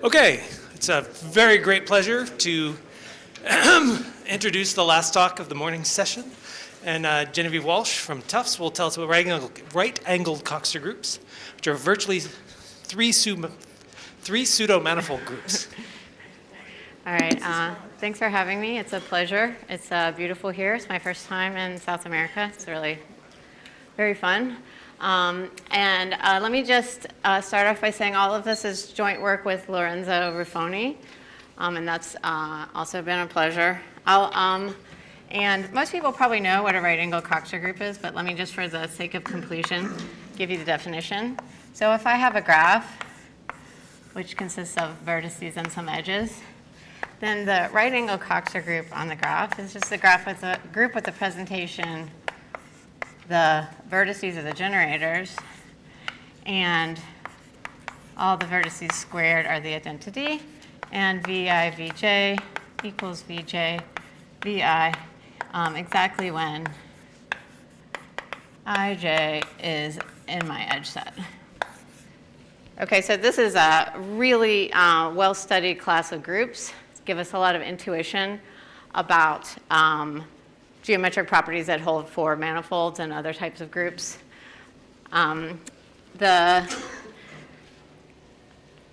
Okay, it's a very great pleasure to introduce the last talk of the morning session. And Genevieve Walsh from Tufts will tell us about right-angled Coxeter groups, which are virtually three pseudo-manifold groups. All right, thanks for having me. It's a pleasure. It's beautiful here. It's my first time in South America. It's really very fun. Let me just start off by saying all of this is joint work with Lorenzo Ruffoni, and that's also been a pleasure. And most people probably know what a right-angled Coxeter group is, but let me just, for the sake of completion, give you the definition. So if I have a graph, which consists of vertices and some edges, then the right-angled Coxeter group on the graph is just a graph with a group with the presentation, the vertices are the generators, and all the vertices squared are the identity, and VI, Vj equals Vj, Vi, exactly when Ij is in my edge set. Okay, so this is a really well-studied class of groups. Give us a lot of intuition about geometric properties that hold for manifolds and other types of groups.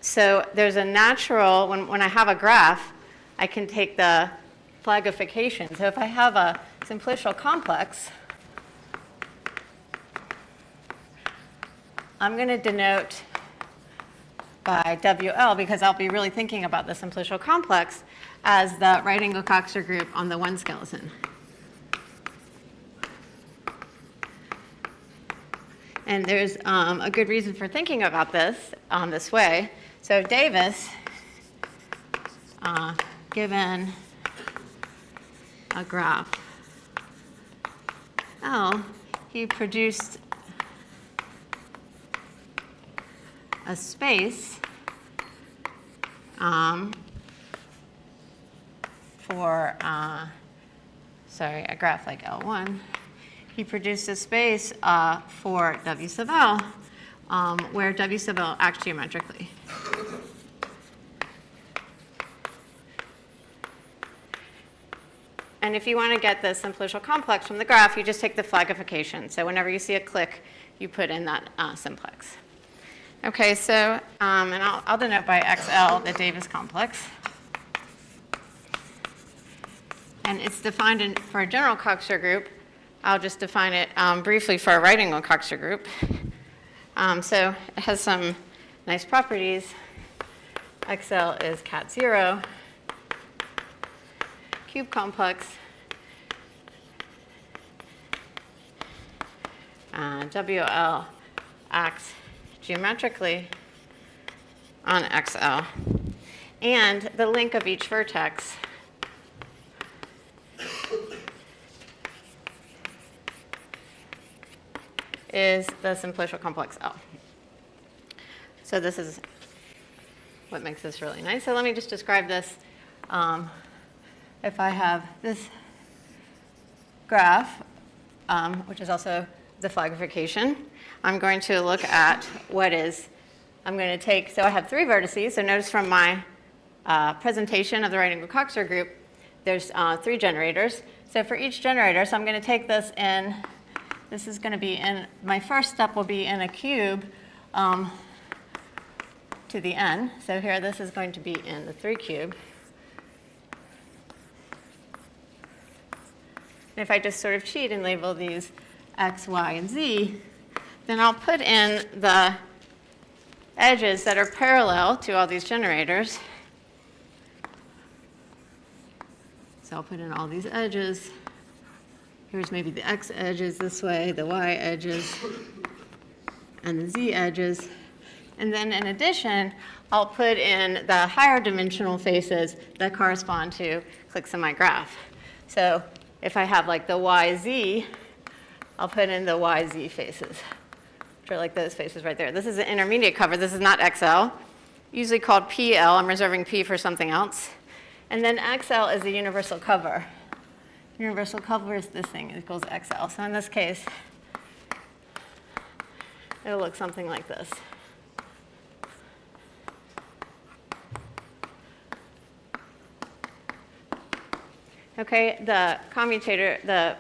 So there's a natural, when I have a graph, I can take the flagification. So if I have a simplicial complex, I'm going to denote by WL, because I'll be really thinking about the simplicial complex as the right-angled Coxeter group on the one skeleton. And there's a good reason for thinking about this this way. So Davis, given a graph L, he produced a space for, a graph like L1. He produced a space for W sub L, where W sub L acts geometrically. And if you want to get the simplicial complex from the graph, you just take the flagification. So whenever you see a click, you put in that simplex. Okay, so, and I'll denote by XL the Davis complex. And it's defined for a general Coxeter group. I'll just define it briefly for a right-angled Coxeter group. So it has some nice properties. XL is cat 0, cube complex, WL acts geometrically on XL, and the link of each vertex is the simplicial complex L. So this is what makes this really nice. So let me just describe this. If I have this graph, which is also the flagification, I'm going to look at I'm going to take, so I have 3 vertices. So notice from my presentation of the right-angled Coxeter group, there's 3 generators. So for each generator, so I'm going to take this in, this is going to be in, my first step will be in a cube to the n. So here, this is going to be in the 3 cube. And if I just sort of cheat and label these x, y, and z, then I'll put in the edges that are parallel to all these generators. So I'll put in all these edges. Here's maybe the x edges this way, the y edges, and the z edges. And then in addition, I'll put in the higher dimensional faces that correspond to clicks in my graph. So if I have like the YZ, I'll put in the YZ faces, which are like those faces right there. This is an intermediate cover. This is not XL, usually called PL. I'm reserving P for something else. And then XL is the universal cover. Universal cover is this thing. It equals XL. So in this case, it'll look something like this. Okay, the commutator, the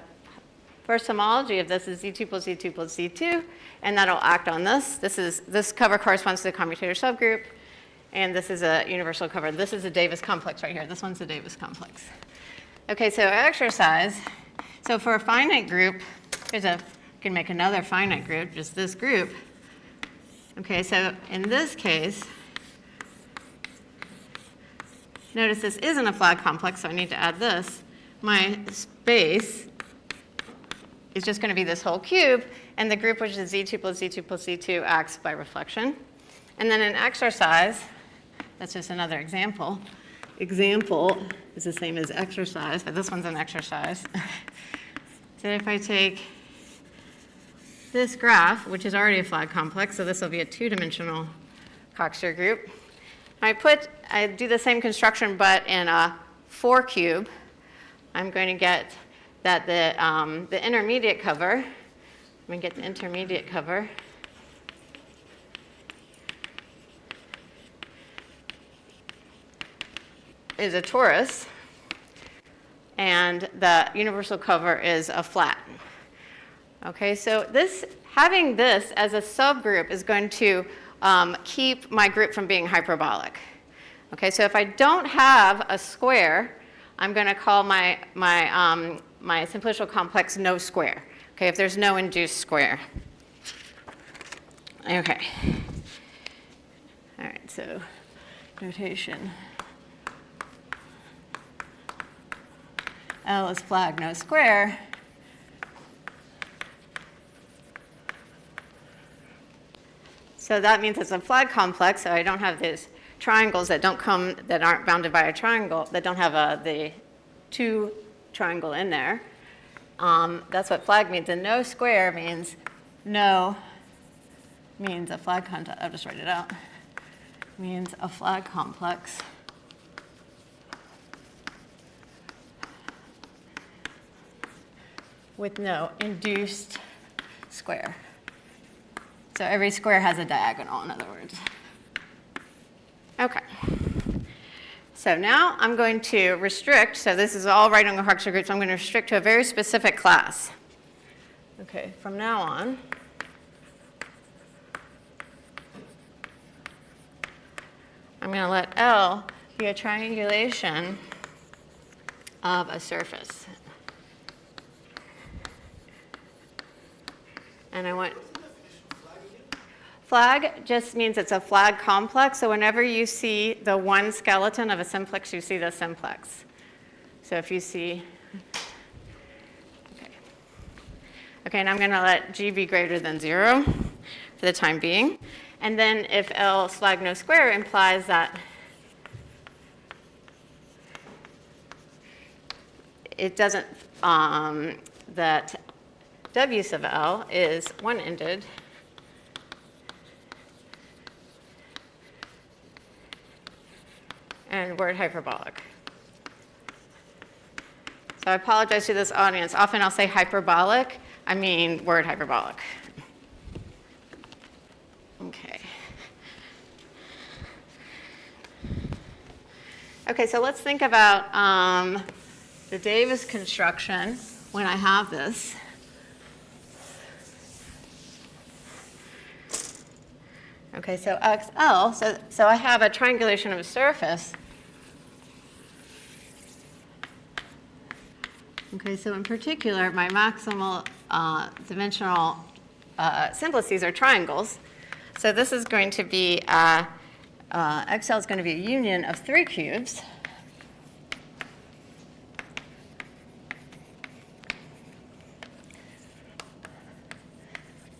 first homology of this is Z2 plus Z2 plus Z2, and that'll act on this. This cover corresponds to the commutator subgroup, and this is a universal cover. This is a Davis complex right here. This one's a Davis complex. Okay, so exercise. So for a finite group, you can make another finite group, just this group. Okay, so in this case, notice this isn't a flag complex, so I need to add this. My space is just going to be this whole cube, and the group, which is Z2 plus Z2 plus Z2, acts by reflection. And then an exercise, that's just another example. Example is the same as exercise, but this one's an exercise. So if I take this graph, which is already a flag complex, so this will be a two-dimensional Coxeter group. I do the same construction, but in a 4 cube. I'm going to get that the intermediate cover, I'm going to get the intermediate cover is a torus, and the universal cover is a flat. Okay, so having this as a subgroup is going to keep my group from being hyperbolic. Okay, so if I don't have a square, I'm going to call my simplicial complex no square. Okay, if there's no induced square. Okay. All right, so notation. L is flag no square. So that means it's a flag complex, so I don't have these triangles that aren't bounded by a triangle, that don't have the 2 triangle in there. That's what flag means. And no square means a flag complex. I'll just write it out. Means a flag complex with no induced square. So every square has a diagonal, in other words. Okay. So now I'm going to restrict, so this is all right angle Coxeter groups, I'm going to restrict to a very specific class. Okay, from now on, I'm going to let L be a triangulation of a surface. And I want flag just means it's a flag complex. So whenever you see the one skeleton of a simplex, you see the simplex. So if you see, okay, and I'm going to let G be greater than 0 for the time being. And then if L flag no square implies that it doesn't, that W sub L is one-ended, and word hyperbolic. So I apologize to this audience. Often I'll say hyperbolic. I mean word hyperbolic. Okay. Okay, so let's think about the Davis construction when I have this. Okay, so XL, so I have a triangulation of a surface. Okay, so in particular, my maximal dimensional simplices are triangles. So this is going to be, XL is going to be a union of 3 cubes.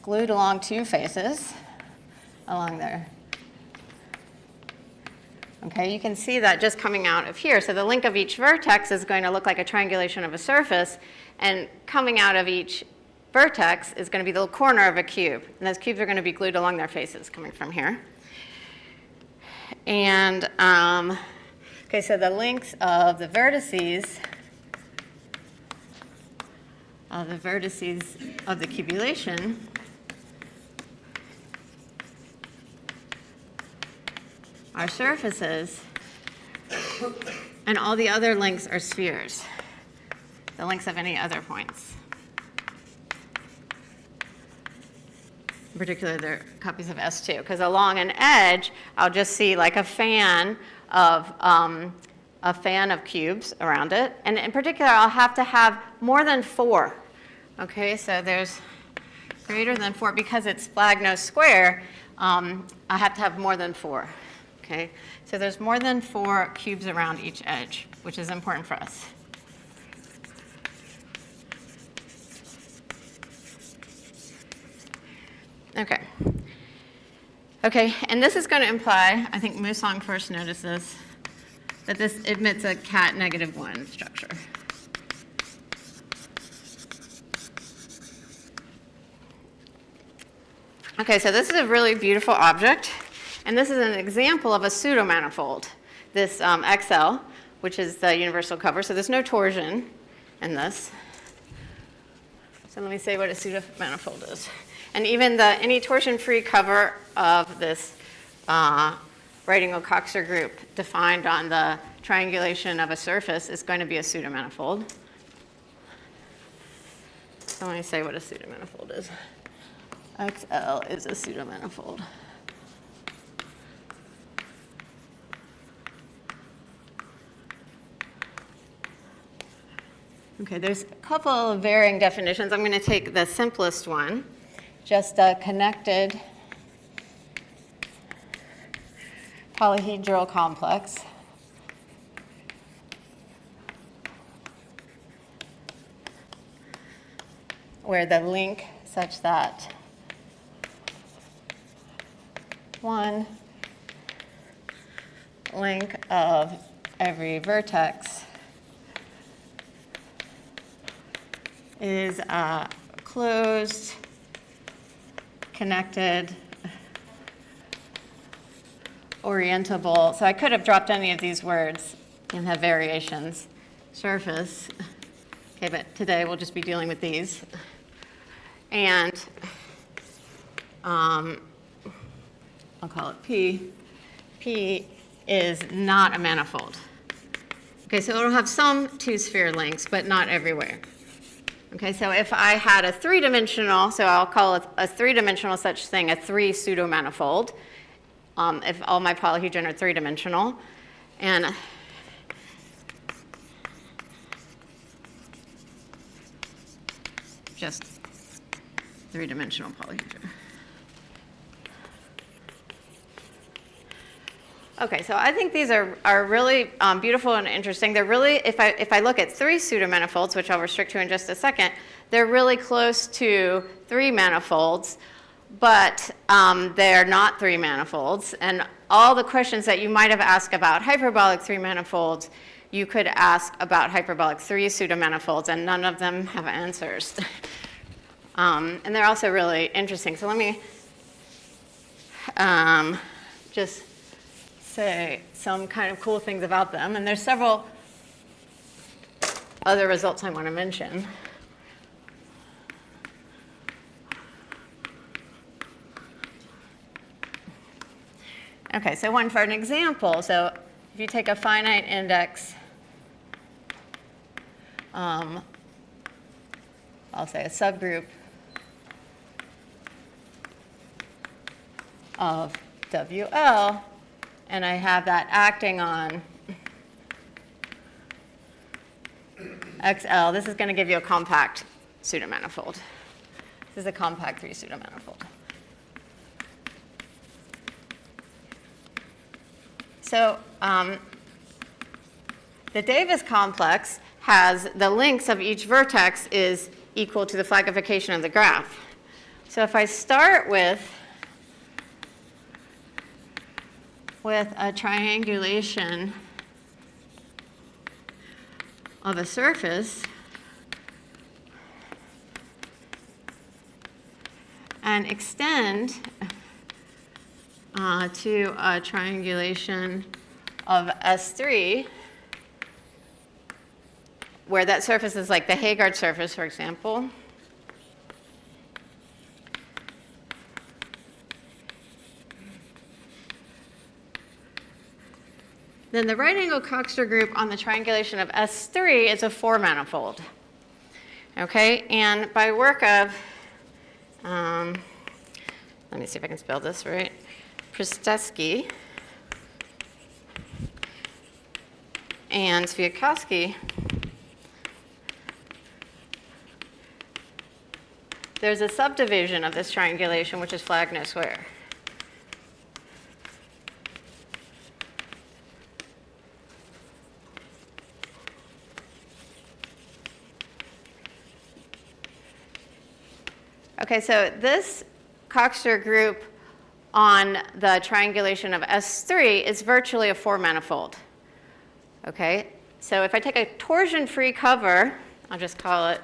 Glued along 2 faces along there. Okay, you can see that just coming out of here. So the link of each vertex is going to look like a triangulation of a surface, and coming out of each vertex is going to be the corner of a cube. And those cubes are going to be glued along their faces coming from here. And, okay, so the lengths of the vertices of the cubulation are surfaces, and all the other lengths are spheres. the lengths of any other points. In particular, they're copies of S2, because along an edge, I'll just see like a fan of cubes around it. And in particular, I'll have to have more than 4. Okay, so there's greater than 4, because it's Splagno square, I have to have more than 4. Okay, so there's more than 4 cubes around each edge, which is important for us. Okay. Okay, and this is going to imply, I think Musong first noticed this, that this admits a cat -1 structure. Okay, so this is a really beautiful object, and this is an example of a pseudo-manifold, this XL, which is the universal cover. So there's no torsion in this. So let me say what a pseudo-manifold is. And even any torsion-free cover of this right-angled Coxeter group defined on the triangulation of a surface is going to be a pseudo-manifold. So let me say what a pseudo-manifold is. XL is a pseudo-manifold. Okay, there's a couple of varying definitions. I'm going to take the simplest one, just a connected polyhedral complex where the link such that one link of every vertex is a closed, connected, orientable. So I could have dropped any of these words and have variations. Surface. Okay, but today we'll just be dealing with these. And I'll call it P. P is not a manifold. Okay, so it'll have some two-sphere links, but not everywhere. Okay, so if I had a three-dimensional, so I'll call it a three-dimensional such thing, a 3 pseudo-manifold, if all my polyhedron are three-dimensional, and just three-dimensional polyhedron. Okay, so I think these are really beautiful and interesting. They're really, if I look at 3 pseudo-manifolds, which I'll restrict to in just a second, they're really close to 3 manifolds, but they're not 3 manifolds. And all the questions that you might have asked about hyperbolic 3 manifolds, you could ask about hyperbolic 3 pseudo-manifolds, and none of them have answers. And they're also really interesting. So let me just say some kind of cool things about them. And there's several other results I want to mention. Okay, so one for an example. So if you take a finite index, I'll say a subgroup of WL, and I have that acting on XL, this is going to give you a compact pseudo-manifold. This is a compact 3 pseudo-manifold. So the Davis complex has the lengths of each vertex is equal to the flagification of the graph. So if I start with a triangulation of a surface and extend to a triangulation of S3, where that surface is like the Heegard surface, for example. Then the right-angled Coxeter group on the triangulation of S3 is a 4 manifold. Okay, and by work of, let me see if I can spell this right, Pristesky and Sviatkowski, there's a subdivision of this triangulation, which is flag no square. Okay, so this Coxeter group on the triangulation of S3 is virtually a 4-manifold. Okay, so if I take a torsion-free cover, I'll just call it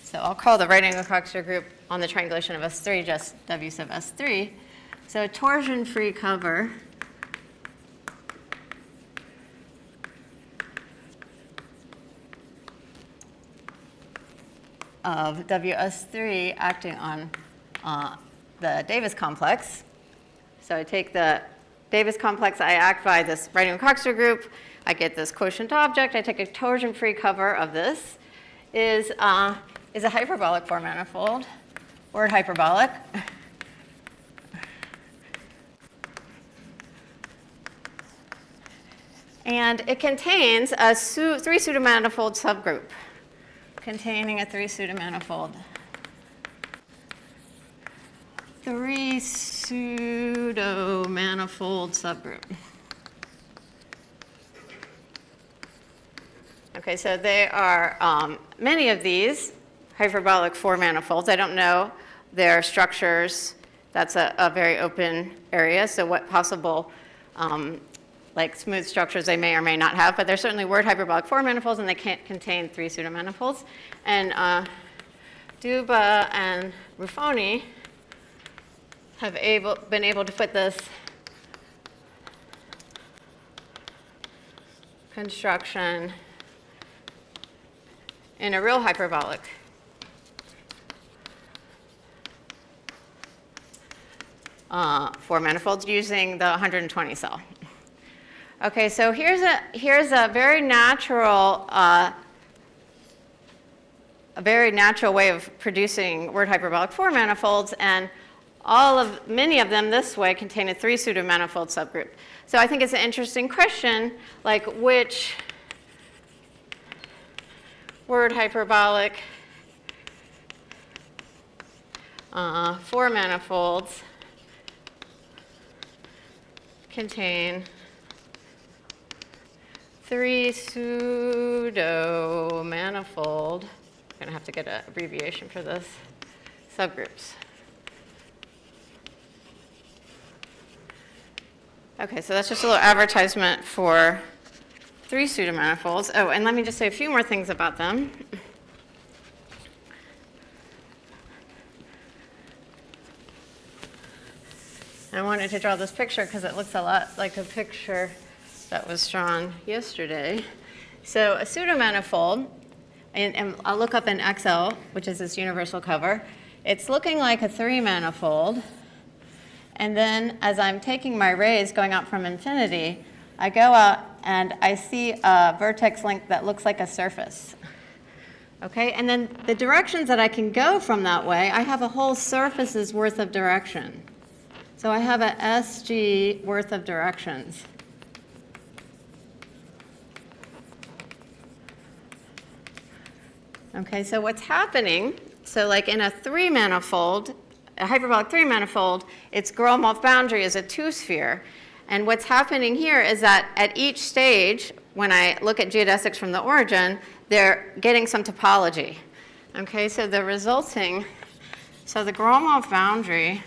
so I'll call the right-angled Coxeter group on the triangulation of S3 just W sub S3. So a torsion-free cover of WS3 acting on the Davis complex. So I take the Davis complex, I act by this right-angled Coxeter group, I get this quotient object, I take a torsion-free cover of this, is a hyperbolic 4-manifold, word hyperbolic. And it contains a 3 pseudo-manifold subgroup containing a 3 pseudo-manifold. 3 pseudo-manifold subgroup. Okay, so there are many of these hyperbolic 4-manifolds. I don't know their structures. That's a very open area, so what possible like smooth structures they may or may not have, but they're certainly word hyperbolic 4-manifolds, and they can't contain 3 pseudo-manifolds. And Duba and Ruffoni have been able to put this construction in a real hyperbolic. Four manifolds using the 120 cell. Okay, so here's a very natural way of producing word hyperbolic 4 manifolds, and many of them this way contain a 3 pseudo-manifold subgroup. So I think it's an interesting question, like which word hyperbolic 4 manifolds contain 3 pseudo-manifold, I'm going to have to get an abbreviation for this, subgroups. Okay, so that's just a little advertisement for 3 pseudo-manifolds. Oh, and let me just say a few more things about them. I wanted to draw this picture because it looks a lot like a picture that was drawn yesterday. So a pseudo-manifold, and I'll look up in XL, which is this universal cover. It's looking like a 3-manifold. And then as I'm taking my rays going out from infinity, I go out and I see a vertex length that looks like a surface. Okay, and then the directions that I can go from that way, I have a whole surface's worth of direction. So I have a SG worth of directions. Okay, so what's happening, so like in a 3-manifold, a hyperbolic 3-manifold, its Gromov boundary is a 2-sphere. And what's happening here is that at each stage, when I look at geodesics from the origin, they're getting some topology. Okay, so the resulting, so the Gromov boundary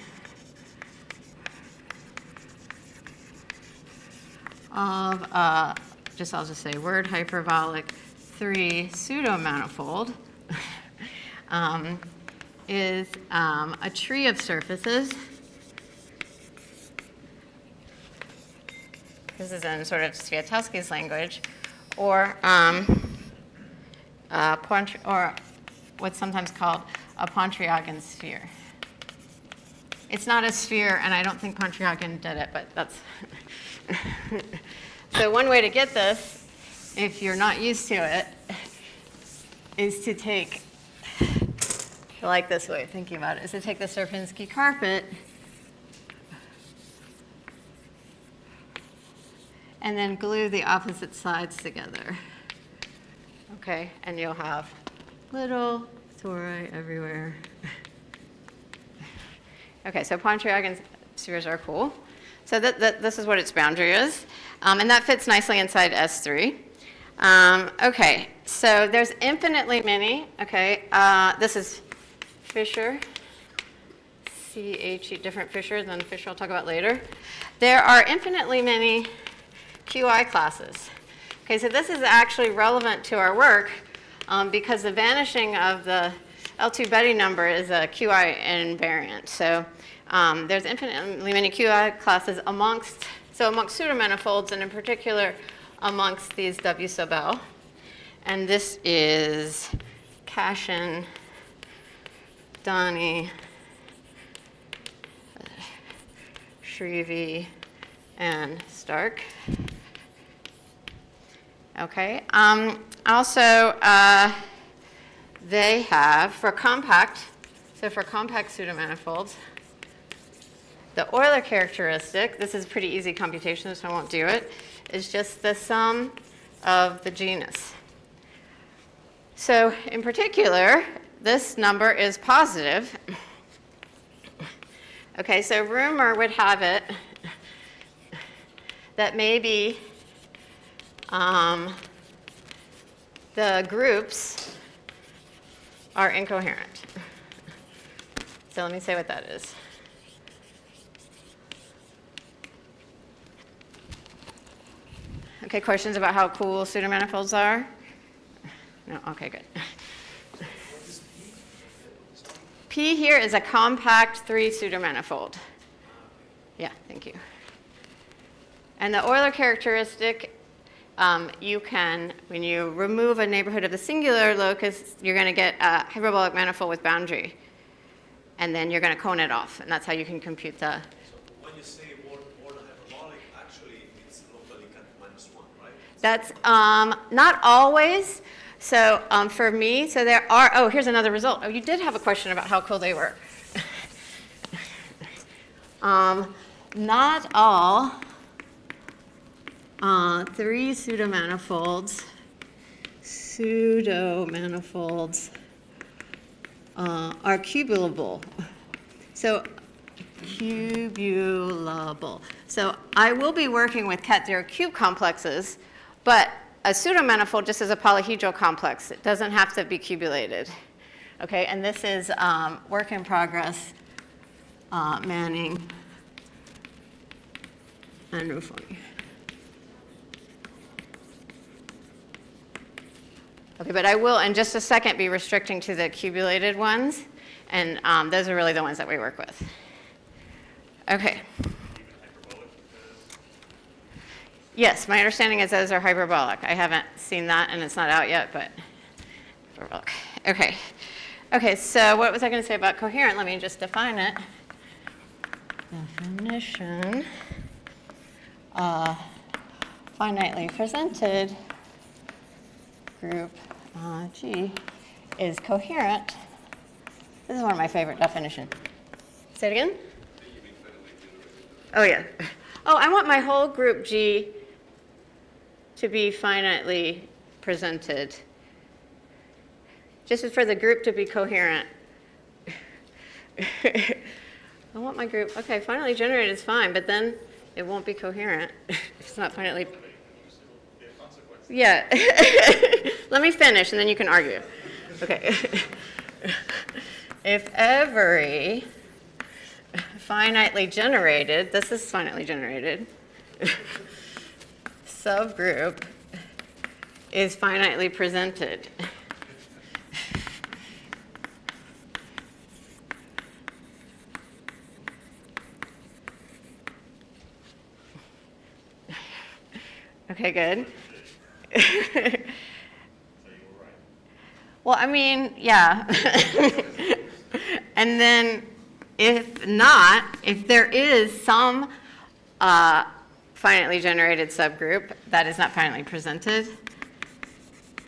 of, I'll just say word hyperbolic 3 pseudo-manifold is a tree of surfaces. This is in sort of Sviatkowski's language, or what's sometimes called a Pontryagin sphere. It's not a sphere, and I don't think Pontryagin did it, but that's... So one way to get this, if you're not used to it, is to take, I like this way of thinking about it, is to take the Sierpinski carpet and then glue the opposite sides together. Okay, and you'll have little tori everywhere. Okay, so Pontryagin spheres are cool. So this is what its boundary is. And that fits nicely inside S3. Okay, so there's infinitely many. Okay, this is Fisher, C-H-E, different Fisher than Fisher I'll talk about later. There are infinitely many QI classes. Okay, so this is actually relevant to our work because the vanishing of the L2 Betty number is a QI invariant. So there's infinitely many QI classes amongst pseudo-manifolds, and in particular amongst these W sub L. And this is Cashin, Donnie, Shrevey, and Stark. Okay. Also, they have, for compact pseudomanifolds, the Euler characteristic, this is pretty easy computation, so I won't do it, is just the sum of the genus. So in particular, this number is positive. Okay, so rumor would have it that maybe the groups are incoherent. So let me say what that is. Okay, questions about how cool pseudomanifolds are? No, okay, good. P here is a compact 3 pseudomanifold. Yeah, thank you. And the Euler characteristic, you can, when you remove a neighborhood of the singular locus, you're going to get a hyperbolic manifold with boundary. And then you're going to cone it off, and that's how you can compute the... So when you say order hyperbolic, actually it's locally cut -1, right? That's not always. So for me, so there are, oh, here's another result. Oh, you did have a question about how cool they were. Not all 3 pseudomanifolds are cubulable. So cubulable. So I will be working with cat 0 cube complexes, but a pseudomanifold just is a polyhedral complex. It doesn't have to be cubulated. Okay, and this is work in progress, Manning and Ruffoni. Okay, but I will in just a second be restricting to the cubulated ones, and those are really the ones that we work with. Okay. Yes, my understanding is those are hyperbolic. I haven't seen that, and it's not out yet, but hyperbolic. Okay. Okay, so what was I going to say about coherent? Let me just define it. Definition. Finitely presented group G is coherent. This is one of my favorite definitions. Say it again? Oh, yeah. Oh, I want my whole group G to be finitely presented. Just for the group to be coherent. I want my group, okay, finitely generated is fine, but then it won't be coherent. It's not finitely. Yeah. Let me finish and then you can argue. Okay. If every finitely generated, this is finitely generated, subgroup is finitely presented. Okay, good. Well, I mean, yeah. And then if not, if there is some finitely generated subgroup that is not finitely presented,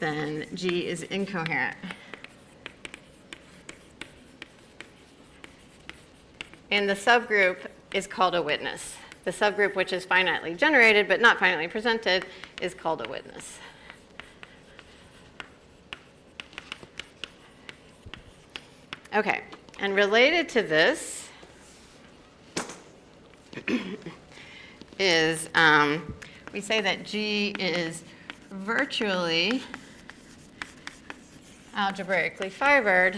then G is incoherent. And the subgroup is called a witness. The subgroup which is finitely generated but not finitely presented is called a witness. Okay, and related to this is we say that G is virtually algebraically fibered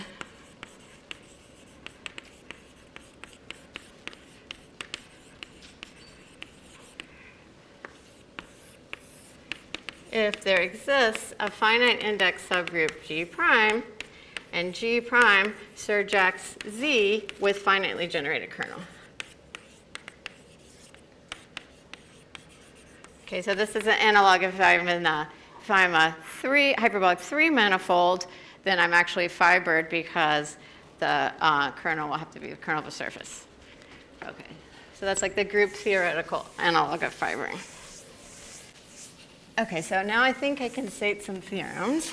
if there exists a finite index subgroup G prime, and G prime surjects Z with finitely generated kernel. Okay, so this is an analog if I'm a hyperbolic 3 manifold, then I'm actually fibered because the kernel will have to be the kernel of a surface. Okay, so that's like the group theoretical analog of fibering. Okay, so now I think I can state some theorems.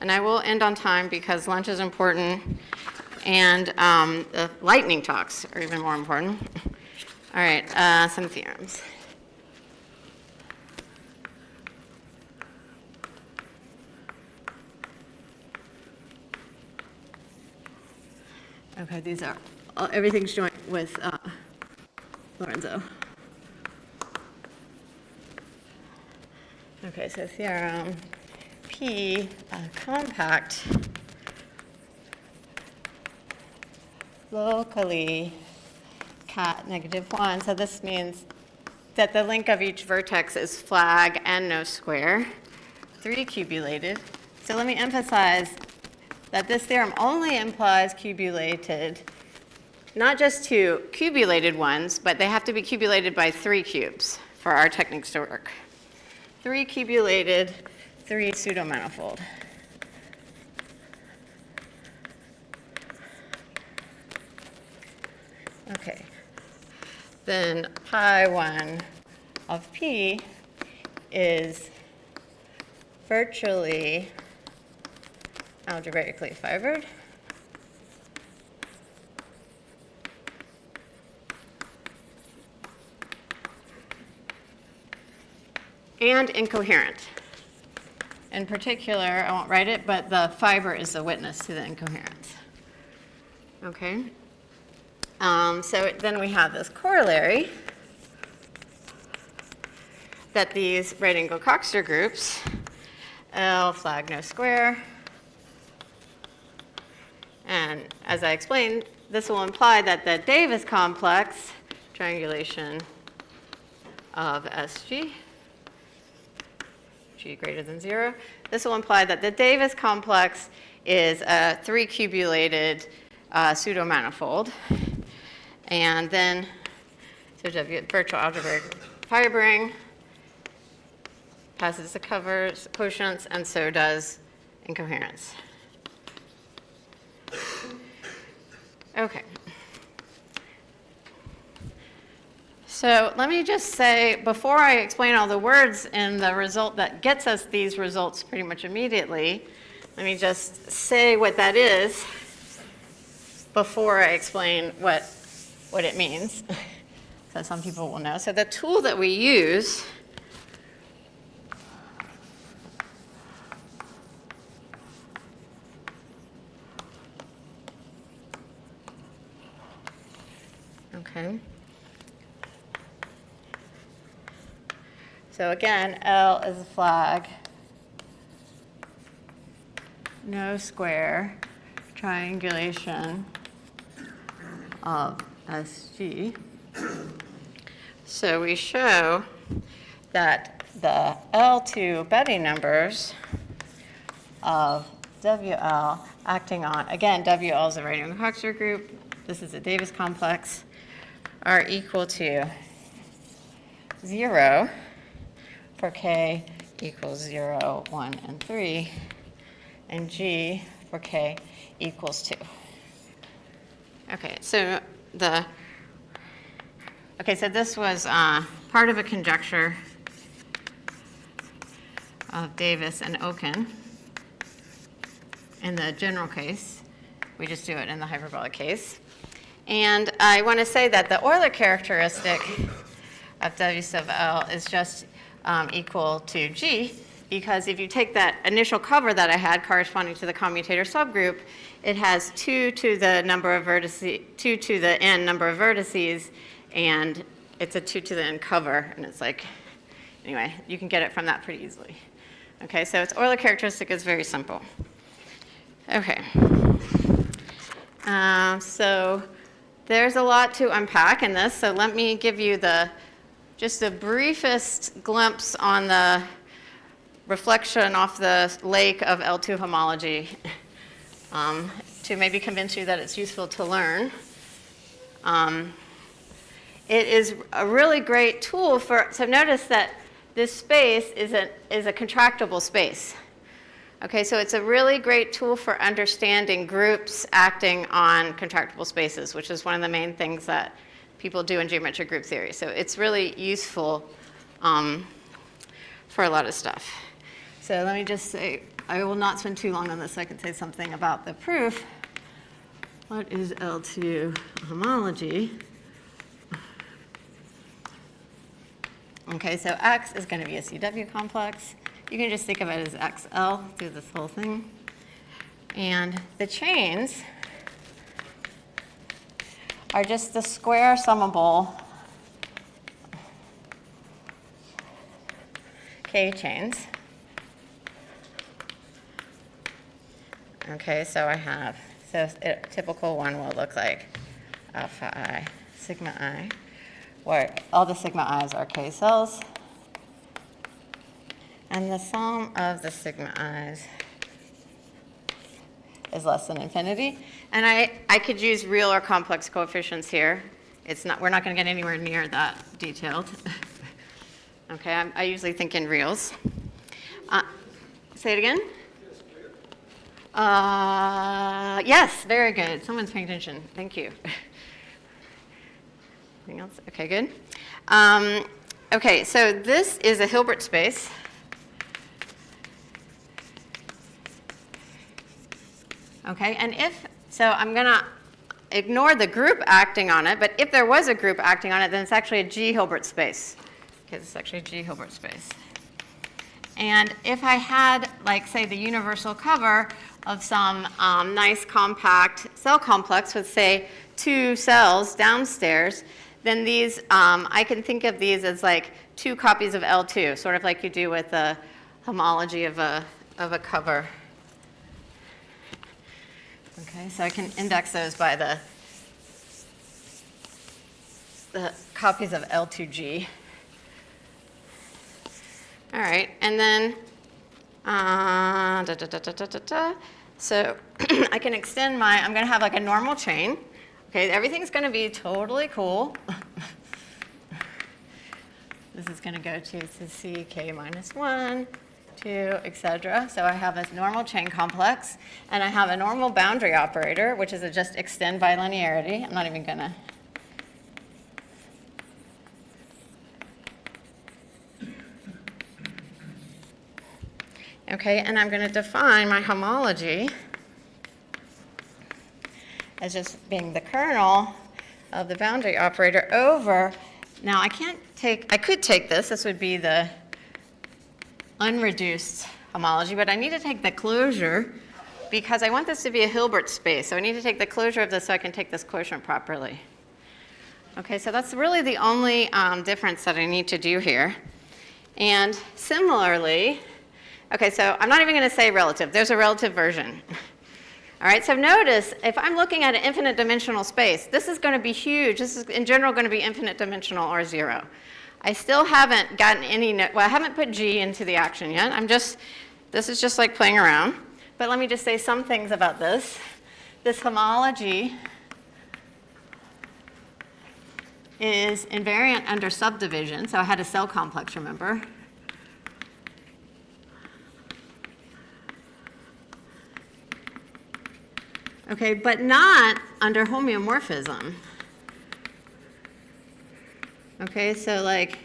And I will end on time because lunch is important, and the lightning talks are even more important. All right, some theorems. Okay, these are, everything's joined with Lorenzo. Okay, so theorem P, compact, locally cat -1. So this means that the link of each vertex is flag and no square, 3 cubulated. So let me emphasize that this theorem only implies cubulated, not just 2 cubulated ones, but they have to be cubulated by 3 cubes for our techniques to work. 3 cubulated, 3 pseudo-manifold. Okay. Then pi1 of P is virtually algebraically fibered. And incoherent. In particular, I won't write it, but the fiber is the witness to the incoherence. Okay? So then we have this corollary that these right-angled Coxeter groups, L flag no square, and as I explained, this will imply that the Davis complex, triangulation of SG, G greater than 0. This will imply that the Davis complex is a 3 cubulated pseudo-manifold. And then, so virtual algebraic fibering passes the covers quotients, and so does incoherence. Okay. So let me just say, before I explain all the words in the result that gets us these results pretty much immediately, let me just say what that is before I explain what it means, so some people will know. So the tool that we use okay. So again, L is a flag, no square, triangulation of SG. So we show that the L2 Betty numbers of WL acting on, again, WL is a right-angled Coxeter group, this is a Davis complex, are equal to 0 for K equals 0, 1, and 3, and G for K equals 2. Okay, so so this was part of a conjecture of Davis and Okun in the general case. We just do it in the hyperbolic case. And I want to say that the Euler characteristic of W sub L is just equal to G, because if you take that initial cover that I had corresponding to the commutator subgroup, it has 2 to the n number of vertices, and it's a 2 to the n cover, and it's like, anyway, you can get it from that pretty easily. Okay, so its Euler characteristic is very simple. Okay. So there's a lot to unpack in this, so let me give you just the briefest glimpse on the reflection off the lake of L2 homology to maybe convince you that it's useful to learn. It is a really great tool so notice that this space is a contractible space. Okay, so it's a really great tool for understanding groups acting on contractible spaces, which is one of the main things that people do in geometric group theory. So it's really useful for a lot of stuff. So let me just say, I will not spend too long on this, so I can say something about the proof. What is L2 homology? Okay, so X is going to be a CW complex. You can just think of it as XL through this whole thing. And the chains are just the square summable K chains. Okay, so a typical one will look like alpha I, sigma I, where all the sigma i's are K cells. And the sum of the sigma i's is less than infinity. And I could use real or complex coefficients here. We're not going to get anywhere near that detailed. Okay, I usually think in reals. Say it again? Yes, very good. Someone's paying attention. Thank you. Anything else? Okay, good. Okay, so this is a Hilbert space. Okay, and so I'm going to ignore the group acting on it, but if there was a group acting on it, then it's actually a G Hilbert space. Okay, it's actually a G Hilbert space. And if I had, like, say, the universal cover of some nice compact cell complex with, say, 2 cells downstairs, then these, I can think of these as like 2 copies of L2, sort of like you do with the homology of a cover. Okay, so I can index those by the copies of L2G. All right, and then, so I can extend I'm going to have like a normal chain. Okay, everything's going to be totally cool. This is going to go to CK minus 1, 2, etc. So I have a normal chain complex, and I have a normal boundary operator, which is a just extend by linearity. I'm not even going to. Okay, and I'm going to define my homology as just being the kernel of the boundary operator over. Now I could take this would be the unreduced homology, but I need to take the closure because I want this to be a Hilbert space. So I need to take the closure of this so I can take this quotient properly. Okay, so that's really the only difference that I need to do here. And similarly, okay, so I'm not even going to say relative. There's a relative version. All right, so notice if I'm looking at an infinite dimensional space, this is going to be huge. This is in general going to be infinite dimensional or 0. I still haven't gotten I haven't put G into the action yet. This is just like playing around. But let me just say some things about this. This homology is invariant under subdivision. So I had a cell complex, remember? Okay, but not under homeomorphism. Okay, so like,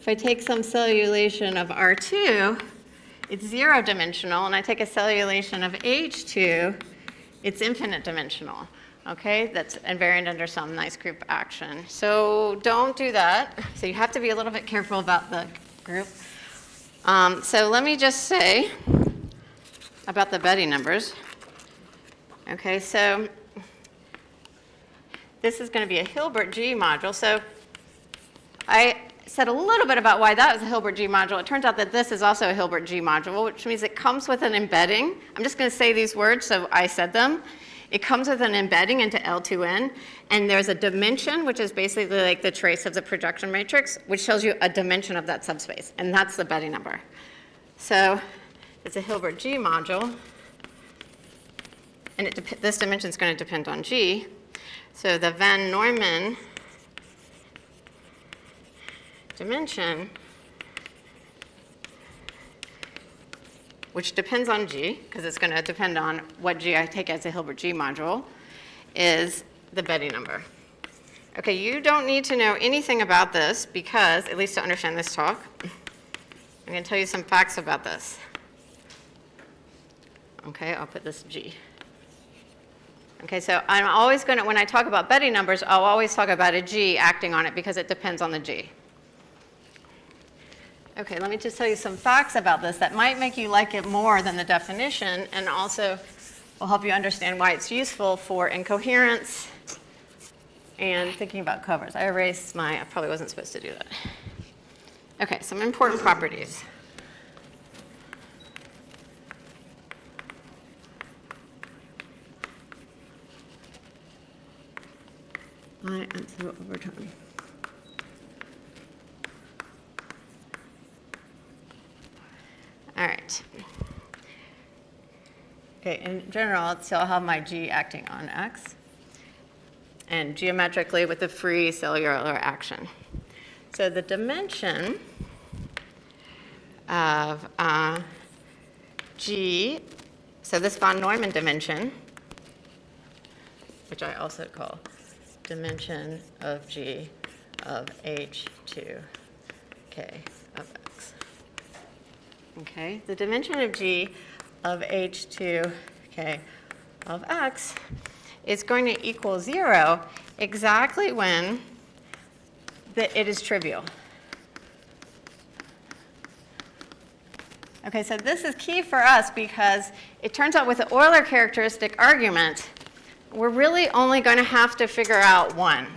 if I take some cellulation of R2, it's 0-dimensional, and I take a cellulation of H2, it's infinite dimensional. Okay, that's invariant under some nice group action. So don't do that. So you have to be a little bit careful about the group. So let me just say about the Betti numbers. Okay, so this is going to be a Hilbert G module. So I said a little bit about why that was a Hilbert G module. It turns out that this is also a Hilbert G module, which means it comes with an embedding. I'm just going to say these words, so I said them. It comes with an embedding into L2N, and there's a dimension, which is basically like the trace of the projection matrix, which tells you a dimension of that subspace, and that's the Betti number. So it's a Hilbert G module, and this dimension is going to depend on G. So the Van Neumann dimension, which depends on G, because it's going to depend on what G I take as a Hilbert G module, is the Betti number. Okay, you don't need to know anything about this because, at least to understand this talk, I'm going to tell you some facts about this. Okay, I'll put this G. Okay, so I'm always going to, when I talk about Betti numbers, I'll always talk about a G acting on it because it depends on the G. Okay, let me just tell you some facts about this that might make you like it more than the definition, and also will help you understand why it's useful for incoherence and thinking about covers. I erased my, I probably wasn't supposed to do that. Okay, some important properties. I answer over time. All right. Okay, in general, I'll still have my G acting on X, and geometrically with the free cellular action. So the dimension of G, so this von Neumann dimension, which I also call dimension of G of H2K of X. Okay, the dimension of G of H2K of X is going to equal 0 exactly when it is trivial. Okay, so this is key for us because it turns out with the Euler characteristic argument, we're really only going to have to figure out one.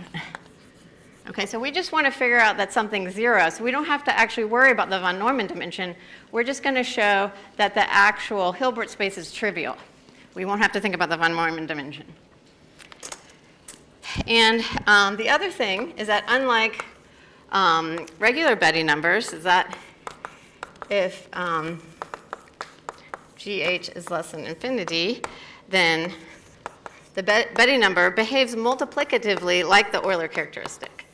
Okay, so we just want to figure out that something's 0, so we don't have to actually worry about the von Neumann dimension. We're just going to show that the actual Hilbert space is trivial. We won't have to think about the von Neumann dimension. And the other thing is that unlike regular Betti numbers, is that if GH is less than infinity, then the Betti number behaves multiplicatively like the Euler characteristic.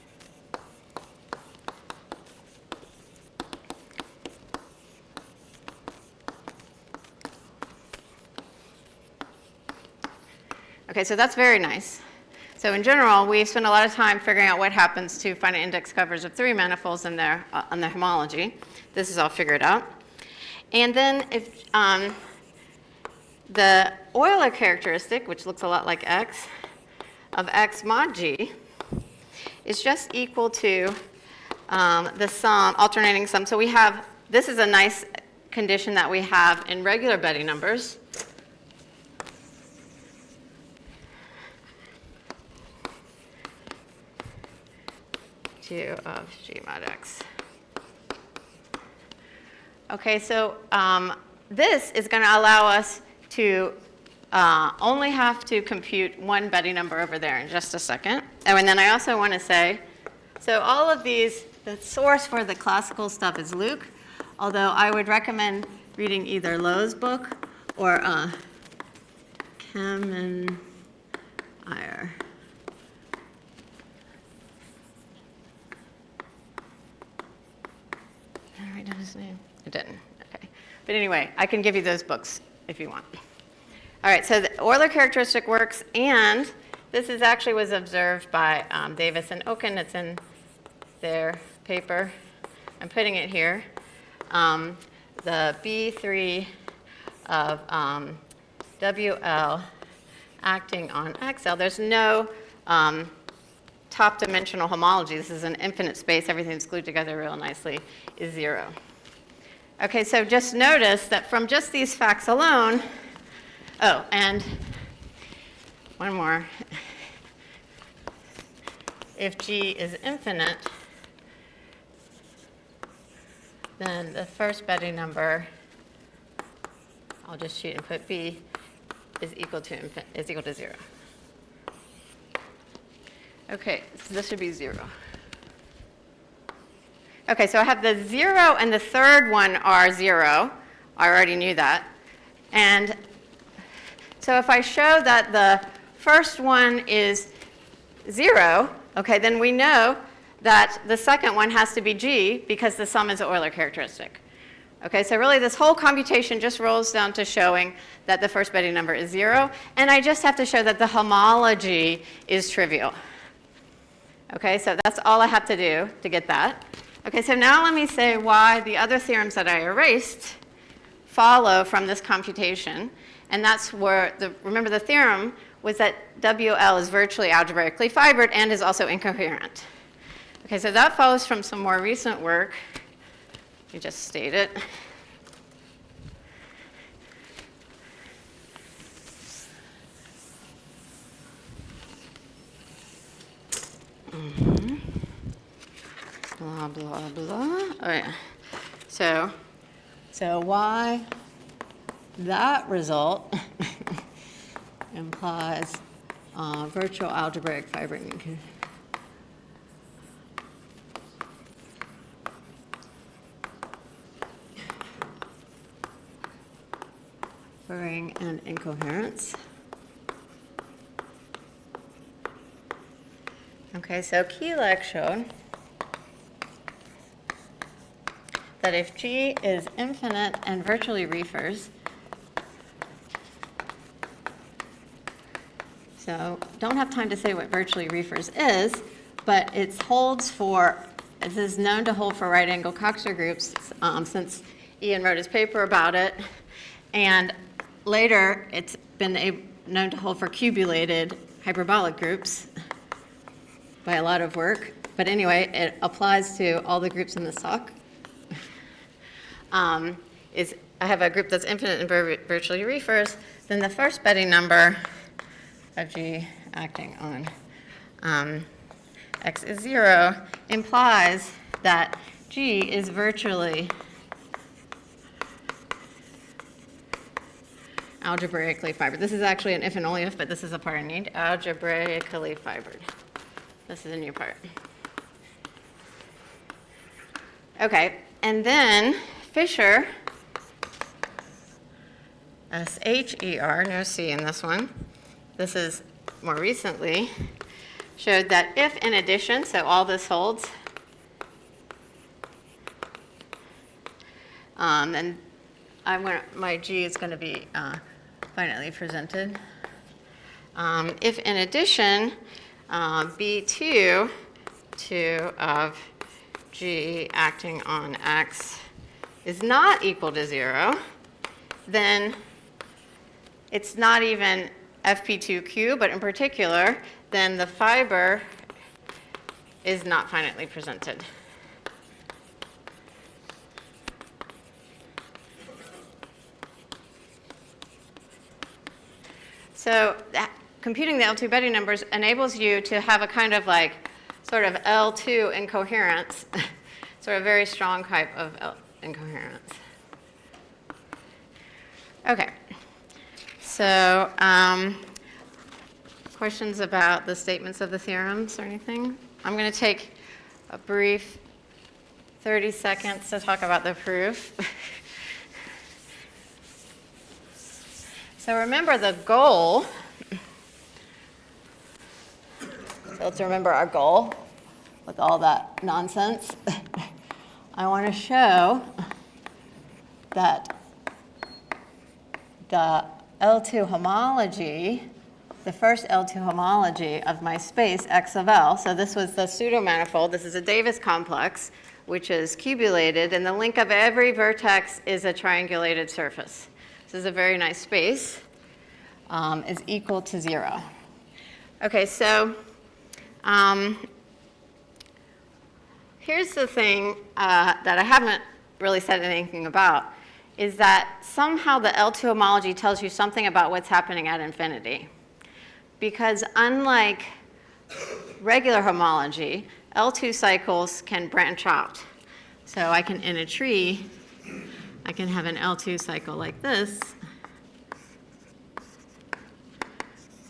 Okay, so that's very nice. So in general, we spend a lot of time figuring out what happens to finite index covers of 3 manifolds and their homology. This is all figured out. And then if the Euler characteristic, which looks a lot like X, of X mod G, is just equal to the sum, alternating sum. So we have, this is a nice condition that we have in regular Betti numbers. Of G mod X. Okay, so this is going to allow us to only have to compute one Betti number over there in just a second. Oh, and then I also want to say, so all of these, the source for the classical stuff is Luke, although I would recommend reading either Lowe's book or Kameneyer. Did I write down his name? I didn't. Okay. But anyway, I can give you those books if you want. All right, so the Euler characteristic works, and this is actually was observed by Davis and Oken. It's in their paper. I'm putting it here. The B3 of WL acting on XL, there's no top dimensional homology. This is an infinite space. Everything's glued together real nicely, is 0. Okay, so just notice that from just these facts alone, oh, and one more. If G is infinite, then the first Betty number, I'll just shoot and put B, is equal to 0. Okay, so this should be 0. Okay, so I have the 0 and the third one are 0. I already knew that. And so if I show that the first one is 0, okay, then we know that the second one has to be G because the sum is an Euler characteristic. Okay, so really this whole computation just rolls down to showing that the first Betty number is 0, and I just have to show that the homology is trivial. Okay, so that's all I have to do to get that. Okay, so now let me say why the other theorems that I erased follow from this computation, and that's where, remember the theorem was that WL is virtually algebraically fibered and is also incoherent. Okay, so that follows from some more recent work. Let me just state it. Blah, blah, blah. Oh, yeah. So why that result implies virtual algebraic fibering. And incoherence. Okay, so Keelek showed that if G is infinite and virtually refers, so don't have time to say what virtually refers is, but it holds for, this is known to hold for right-angled Coxeter groups since Ian wrote his paper about it, and later it's been known to hold for cubulated hyperbolic groups by a lot of work. But anyway, it applies to all the groups in this talk. I have a group that's infinite and virtually refers, then the first Betty number of G acting on X is 0 implies that G is virtually algebraically fibered. This is actually an if and only if, but this is a part I need. Algebraically fibered. This is a new part. Okay, and then Fisher, S-H-E-R, no C in this one. This is more recently, showed that if in addition, so all this holds, and my G is going to be finitely presented. If in addition, B2 of G acting on X is not equal to 0, then it's not even FP2Q, but in particular, then the fiber is not finitely presented. So computing the L2 Betty numbers enables you to have a kind of like sort of L2 incoherence, sort of very strong type of incoherence. Okay. So questions about the statements of the theorems or anything? I'm going to take a brief 30 seconds to talk about the proof. So remember the goal. So let's remember our goal with all that nonsense. I want to show that the L2 homology, the first L2 homology of my space X of L. So this was the pseudo-manifold. This is a Davis complex, which is cubulated, and the link of every vertex is a triangulated surface. This is a very nice space, is equal to 0. Okay, so here's the thing that I haven't really said anything about, is that somehow the L2 homology tells you something about what's happening at infinity. Because unlike regular homology, L2 cycles can branch out. So I can, in a tree, I can have an L2 cycle like this.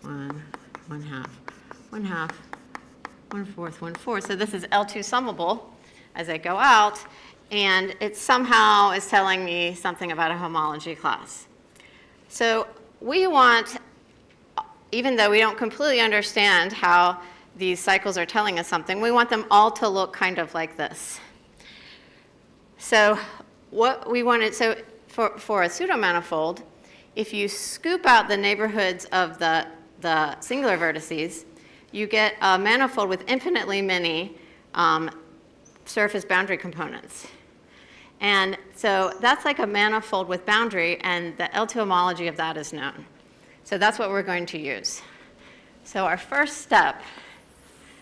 1, 1/2, 1/2, 1/4, 1/4. So this is L2 summable as I go out, and it somehow is telling me something about a homology class. So we want, even though we don't completely understand how these cycles are telling us something, we want them all to look kind of like this. So what we wanted, so for a pseudo-manifold, if you scoop out the neighborhoods of the singular vertices, you get a manifold with infinitely many surface boundary components. And so that's like a manifold with boundary, and the L2 homology of that is known. So that's what we're going to use. So our first step,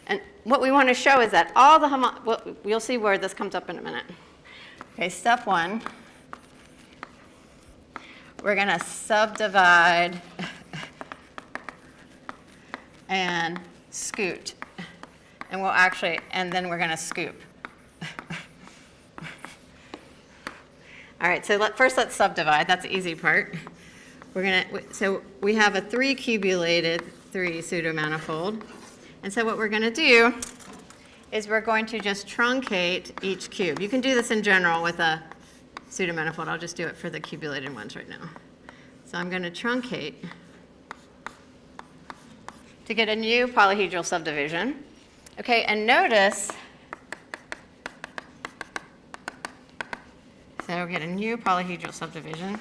and what we want to show is that all the well, you'll see where this comes up in a minute. Okay, step 1, we're going to subdivide and scoot. And we'll actually, and then we're going to scoop. All right, so first let's subdivide. That's the easy part. So we have a 3-cubulated 3 pseudo-manifold. And so what we're going to do is we're going to just truncate each cube. You can do this in general with a pseudo-manifold. I'll just do it for the cubulated ones right now. So I'm going to truncate to get a new polyhedral subdivision. Okay, and notice, so we get a new polyhedral subdivision.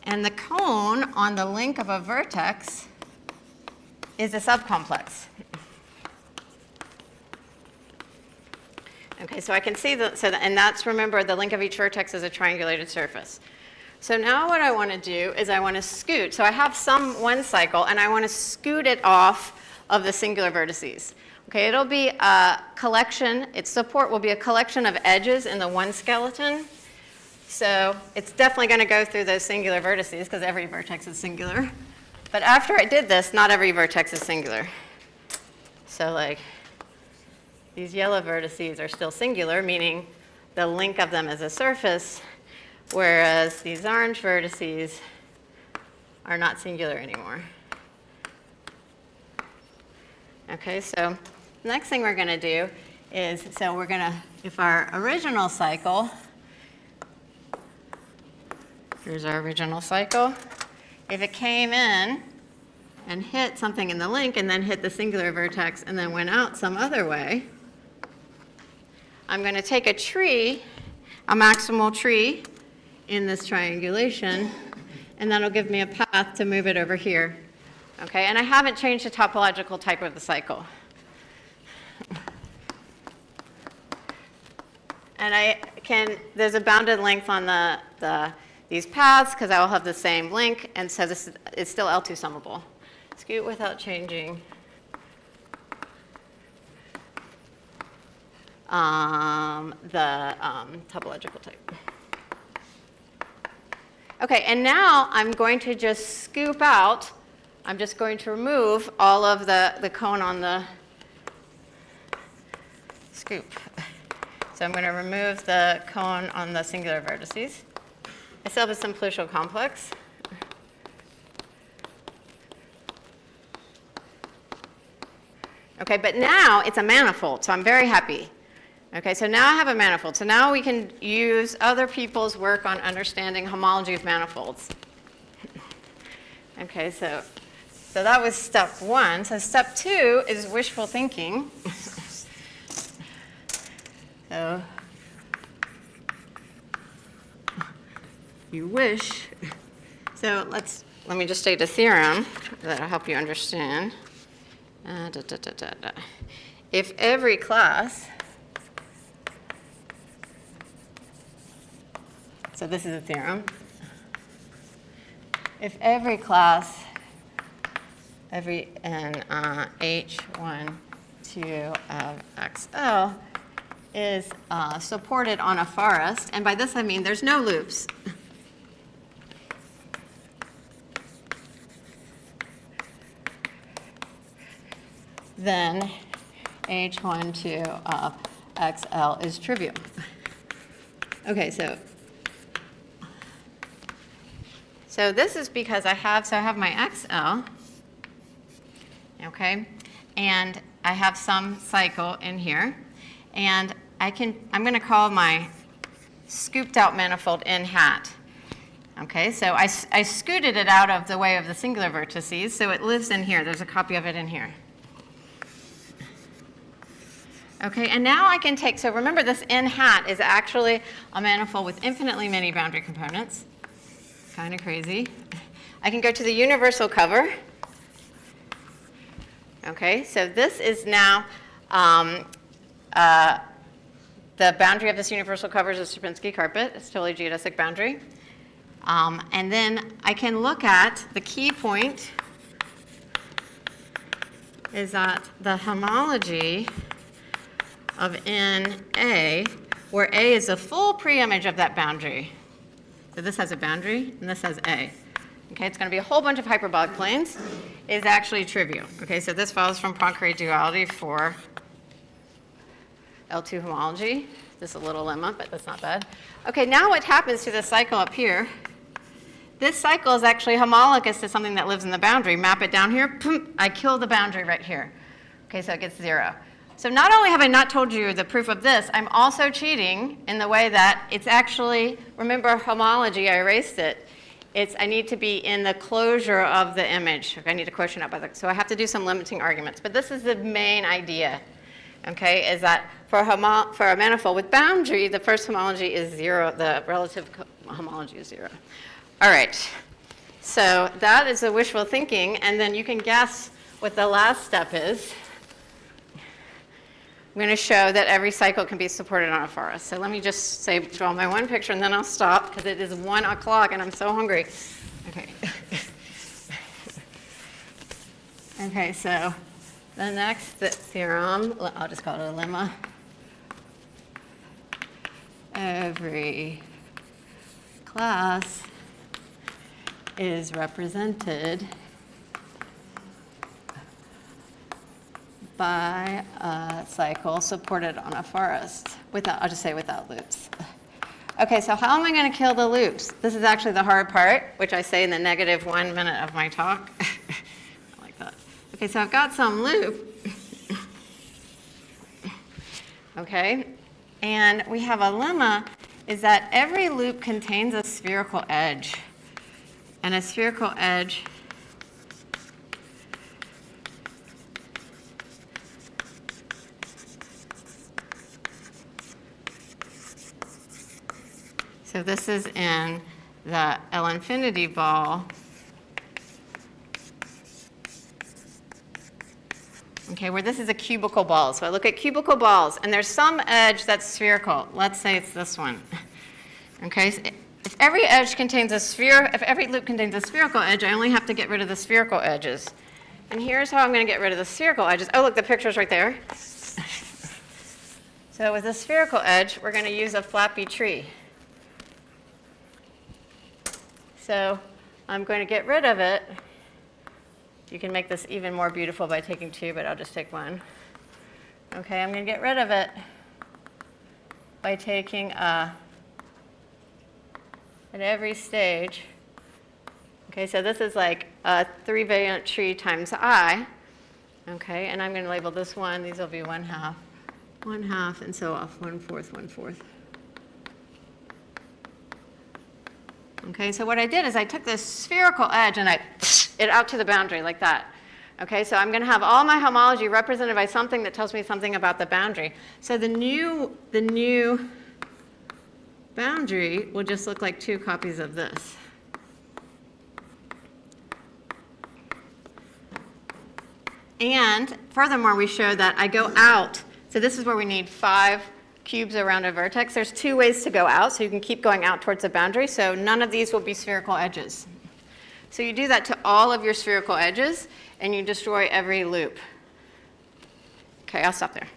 And the cone on the link of a vertex is a subcomplex. Okay, so I can see and that's, remember, the link of each vertex is a triangulated surface. So now what I want to do is I want to scoot. So I have one cycle, and I want to scoot it off of the singular vertices. Okay, it'll be a collection, its support will be a collection of edges in the one skeleton. So it's definitely going to go through those singular vertices because every vertex is singular. But after I did this, not every vertex is singular. So like these yellow vertices are still singular, meaning the link of them is a surface, whereas these orange vertices are not singular anymore. Okay, so the next thing we're going to do is, so we're going to, if our original cycle, here's our original cycle, if it came in and hit something in the link and then hit the singular vertex and then went out some other way, I'm going to take a tree, a maximal tree in this triangulation, and that'll give me a path to move it over here. Okay, and I haven't changed the topological type of the cycle. And there's a bounded length on these paths because I will have the same link, and so this is still L2 summable. Scoot without changing the topological type. Okay, and now I'm going to just scoop out. I'm just going to remove all of the cone on the scoop. So I'm going to remove the cone on the singular vertices. I still have a simplicial complex. Okay, but now it's a manifold, so I'm very happy. Okay, so now I have a manifold. So now we can use other people's work on understanding homology of manifolds. Okay, so that was step 1. So step 2 is wishful thinking. So you wish. So let me just state a theorem that'll help you understand. If every class, so this is a theorem. If every class, every n h1, 2 of xl is supported on a forest, and by this I mean there's no loops. Then h1, 2 of xl is trivial. Okay, so this is because I have my xl, okay, and I have some cycle in here, and I'm going to call my scooped out manifold n hat. Okay, so I scooted it out of the way of the singular vertices, so it lives in here. There's a copy of it in here. Okay, and now I can take, so remember this n hat is actually a manifold with infinitely many boundary components. Kind of crazy. I can go to the universal cover. Okay, so this is now the boundary of this universal cover is a Sierpinski carpet. It's totally geodesic boundary. And then I can look at the key point is that the homology of NA, where A is a full preimage of that boundary. So this has a boundary, and this has A. Okay, it's going to be a whole bunch of hyperbolic planes, is actually trivial. Okay, so this follows from Poincare duality for L2 homology. This is a little lemma, but that's not bad. Okay, now what happens to this cycle up here? This cycle is actually homologous to something that lives in the boundary. Map it down here, boom, I kill the boundary right here. Okay, so it gets 0. So not only have I not told you the proof of this, I'm also cheating in the way that it's actually, remember homology, I erased it. I need to be in the closure of the image. I need a quotient up by the, so I have to do some limiting arguments. But this is the main idea, okay, is that for a manifold with boundary, the first homology is 0, the relative homology is 0. All right, so that is the wishful thinking, and then you can guess what the last step is. I'm going to show that every cycle can be supported on a forest. So let me just say, draw my one picture, and then I'll stop, because it is 1 o'clock, and I'm so hungry. Okay. Okay, so the next theorem, I'll just call it a lemma. Every class is represented by a cycle supported on a forest without, I'll just say without loops. Okay, so how am I going to kill the loops? This is actually the hard part, which I say in the -1 minute of my talk. I like that. Okay, so I've got some loop. Okay, and we have a lemma is that every loop contains a spherical edge. And a spherical edge so this is in the L infinity ball. Okay, where this is a cubical ball. So I look at cubical balls, and there's some edge that's spherical. Let's say it's this one. Okay, so if every edge contains a sphere, if every loop contains a spherical edge, I only have to get rid of the spherical edges. And here's how I'm going to get rid of the spherical edges. Oh, look, the picture's right there. So with a spherical edge, we're going to use a flappy tree. So I'm going to get rid of it. You can make this even more beautiful by taking 2, but I'll just take 1. Okay, I'm going to get rid of it by taking at every stage. Okay, so this is like a 3-valent tree times I. Okay, and I'm going to label this 1. These will be 1/2, 1/2, and so off, 1/4, 1/4. Okay, so what I did is I took this spherical edge and I it out to the boundary like that. Okay, so I'm going to have all my homology represented by something that tells me something about the boundary. So the new boundary will just look like 2 copies of this. And furthermore, we show that I go out. So this is where we need 5 cubes around a vertex. There's 2 ways to go out, so you can keep going out towards the boundary. So none of these will be spherical edges. So you do that to all of your spherical edges, and you destroy every loop. Okay, I'll stop there.